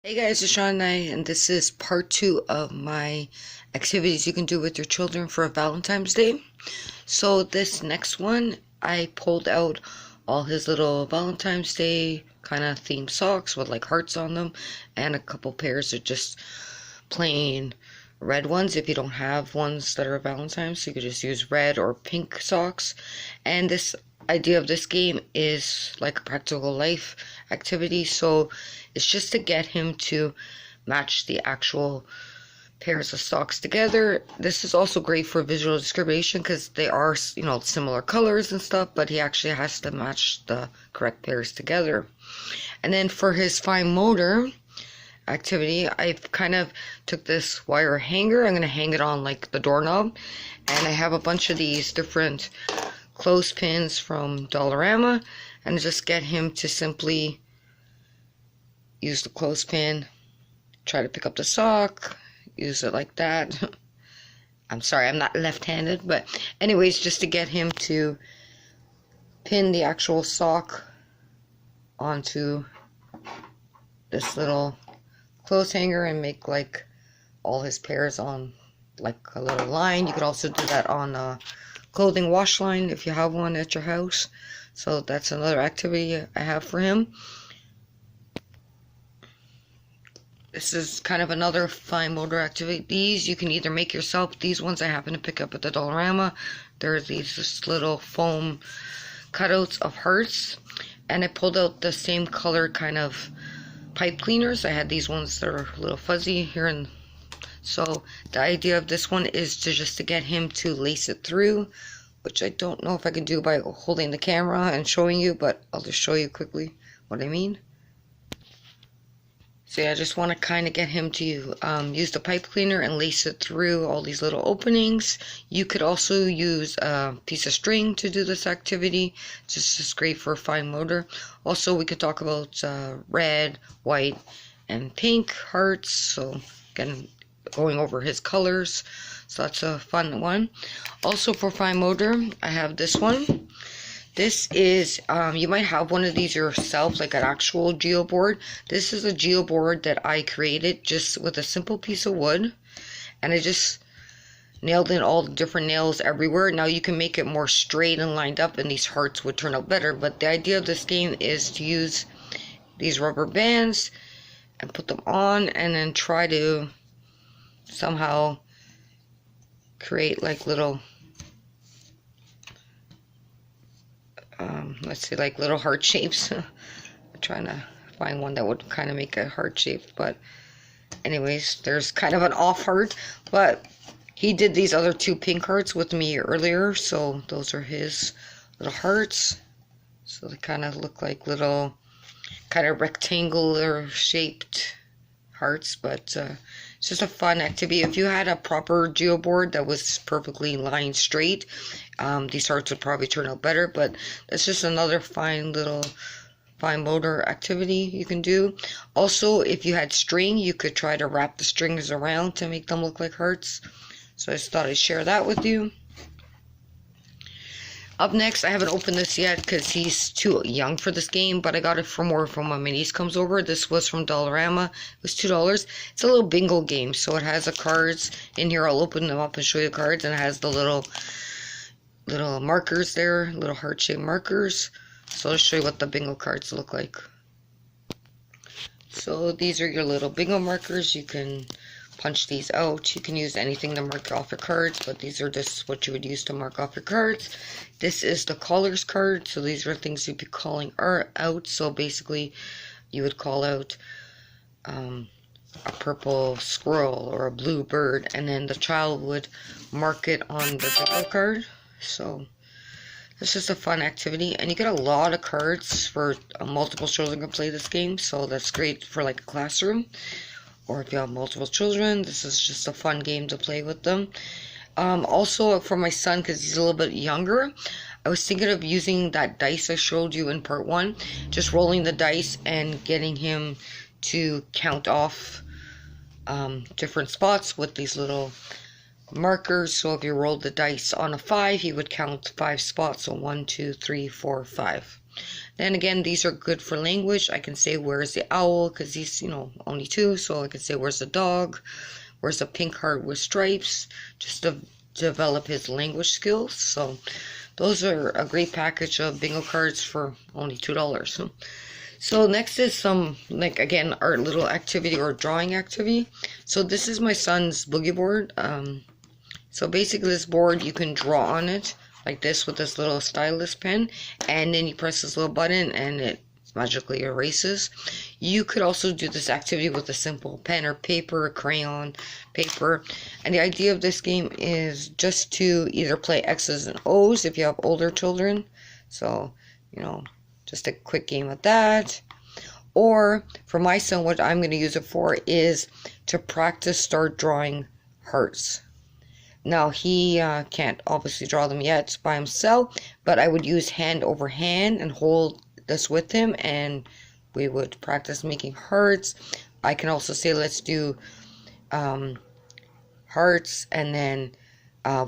Hey guys, it's Sean and this is part 2 of my activities you can do with your children for Valentine's Day. So this next one, I pulled out all his little Valentine's Day kind of themed socks with like hearts on them, and a couple pairs of just plain red ones if you don't have ones that are Valentine's, so you could just use red or pink socks. And this idea of this game is like a practical life activity, so it's just to get him to match the actual pairs of socks together. This is also great for visual discrimination because they are, similar colors and stuff, but he actually has to match the correct pairs together. And then for his fine motor activity, I've kind of took this wire hanger. I'm going to hang it on like the doorknob, and I have a bunch of these different clothespins from Dollarama, and just get him to simply use the clothespin, try to pick up the sock, use it like that. I'm sorry, I'm not left-handed, but anyways, just to get him to pin the actual sock onto this little clothes hanger and make like all his pairs on like a little line. You could also do that on a clothing wash line if you have one at your house. So that's another activity I have for him. This is kind of another fine motor activity. These you can either make yourself. These ones I happen to pick up at the Dollarama. There's these just little foam cutouts of hearts, and I pulled out the same color kind of pipe cleaners. I had these ones that are a little fuzzy here, and so the idea of this one is to get him to lace it through, which I don't know if I can do by holding the camera and showing you, but I'll just show you quickly what I mean. So yeah, I just want to kind of get him to use the pipe cleaner and lace it through all these little openings. You could also use a piece of string to do this activity. Just great for fine motor. Also, we could talk about red, white, and pink hearts. So again, going over his colors. So that's a fun one. Also for fine motor, I have this one. This is, you might have one of these yourself, like an actual geoboard. This is a geoboard that I created just with a simple piece of wood. And I just nailed in all the different nails everywhere. Now you can make it more straight and lined up, and these hearts would turn out better. But the idea of this game is to use these rubber bands and put them on, and then try to somehow create like little let's see, like little heart shapes. I'm trying to find one that would kind of make a heart shape, but anyways, there's kind of an off heart, but he did these other two pink hearts with me earlier, so those are his little hearts. So they kind of look like little kind of rectangular shaped hearts, but it's just a fun activity. If you had a proper geoboard that was perfectly lined straight, these hearts would probably turn out better, but that's just another fine motor activity you can do. Also, if you had string, you could try to wrap the strings around to make them look like hearts. So I just thought I'd share that with you. Up next, I haven't opened this yet because he's too young for this game, but I got it for more from when my niece comes over. This was from Dollarama. It was $2. It's a little bingo game, so it has the cards in here. I'll open them up and show you the cards, and it has the little markers there, little heart-shaped markers. So I'll show you what the bingo cards look like. So these are your little bingo markers. You can punch these out. You can use anything to mark off your cards, but these are just what you would use to mark off your cards. This is the callers card, so these are things you'd be calling out. So basically, you would call out a purple squirrel or a blue bird, and then the child would mark it on the bingo card. So it's just a fun activity, and you get a lot of cards for multiple children can play this game, so that's great for like a classroom. Or if you have multiple children, this is just a fun game to play with them. Also for my son, because he's a little bit younger, I was thinking of using that dice I showed you in part 1, just rolling the dice and getting him to count off different spots with these little markers. So if you rolled the dice on a 5, he would count 5 spots, so 1, 2, 3, 4, 5. Then again, these are good for language. I can say, where's the owl? Because he's, only 2. So I can say, where's the dog? Where's the pink heart with stripes? Just to develop his language skills. So those are a great package of bingo cards for only $2. So next is some, like, again, art little activity or drawing activity. So this is my son's boogie board. So basically this board, you can draw on it like this with this little stylus pen, and then you press this little button and it magically erases. You could also do this activity with a simple pen or paper, crayon, paper. And the idea of this game is just to either play X's and O's if you have older children. So, just a quick game of that. Or for my son, what I'm going to use it for is to practice start drawing hearts. Now, he can't obviously draw them yet by himself, but I would use hand over hand and hold this with him, and we would practice making hearts. I can also say, let's do hearts, and then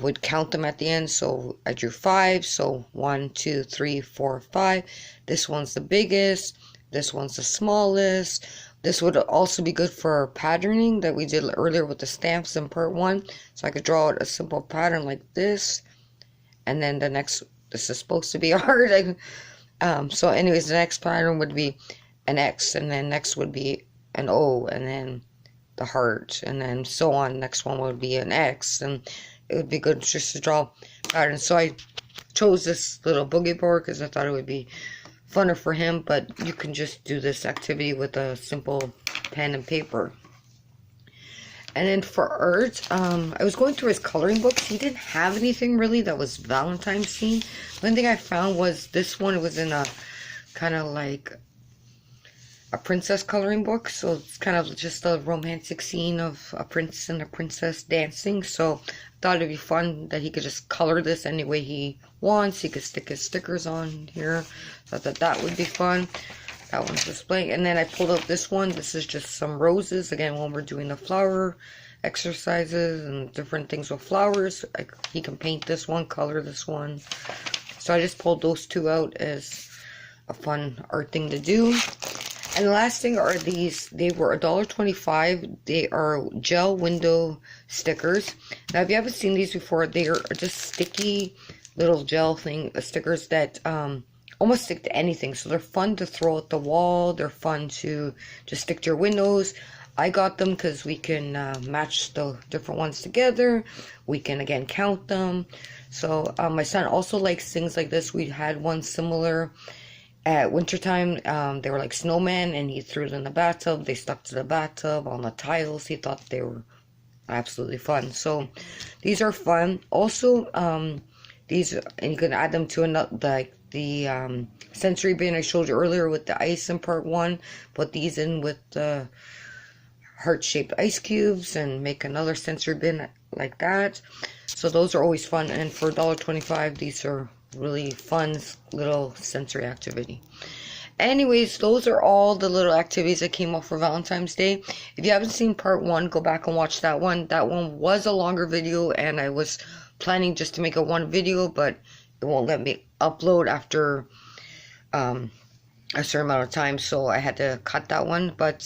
would count them at the end. So I drew 5, so 1, 2, 3, 4, 5. This one's the biggest, this one's the smallest. This would also be good for patterning that we did earlier with the stamps in part 1. So I could draw out a simple pattern like this. And then the next, this is supposed to be hard. So anyways, the next pattern would be an X. And then next would be an O. And then the heart. And then so on. Next one would be an X. And it would be good just to draw patterns. So I chose this little boogie board because I thought it would be funner for him, but you can just do this activity with a simple pen and paper. And then for art, I was going through his coloring books. He didn't have anything really that was Valentine's themed. One thing I found was this one. It was in a kind of like a princess coloring book, so it's kind of just a romantic scene of a prince and a princess dancing. So I thought it'd be fun that he could just color this any way he wants. He could stick his stickers on here, so I thought that would be fun. That one's displaying. And then I pulled out this one. This is just some roses. Again, when we're doing the flower exercises and different things with flowers, he can paint this one, color this one. So I just pulled those 2 out as a fun art thing to do. And the last thing are these. They were $1.25. They are gel window stickers. Now, if you haven't seen these before, they are just sticky little gel stickers that almost stick to anything. So they're fun to throw at the wall. They're fun to just stick to your windows. I got them because we can match the different ones together. We can, again, count them. So my son also likes things like this. We had one similar at wintertime. They were like snowmen, and he threw them in the bathtub. They stuck to the bathtub on the tiles. He thought they were absolutely fun. So these are fun. Also, these, and you can add them to the sensory bin I showed you earlier with the ice in part 1. Put these in with the heart-shaped ice cubes and make another sensory bin like that. So those are always fun. And for $1.25, these are really fun little sensory activity. Anyways, those are all the little activities that came up for Valentine's Day. If you haven't seen part 1, go back and watch that one. That one was a longer video, and I was planning just to make a 1 video, but it won't let me upload after a certain amount of time, so I had to cut that one. But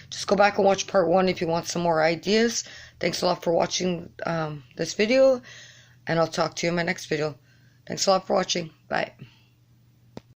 just go back and watch part 1 if you want some more ideas. Thanks a lot for watching this video, and I'll talk to you in my next video. Thanks a lot for watching. Bye.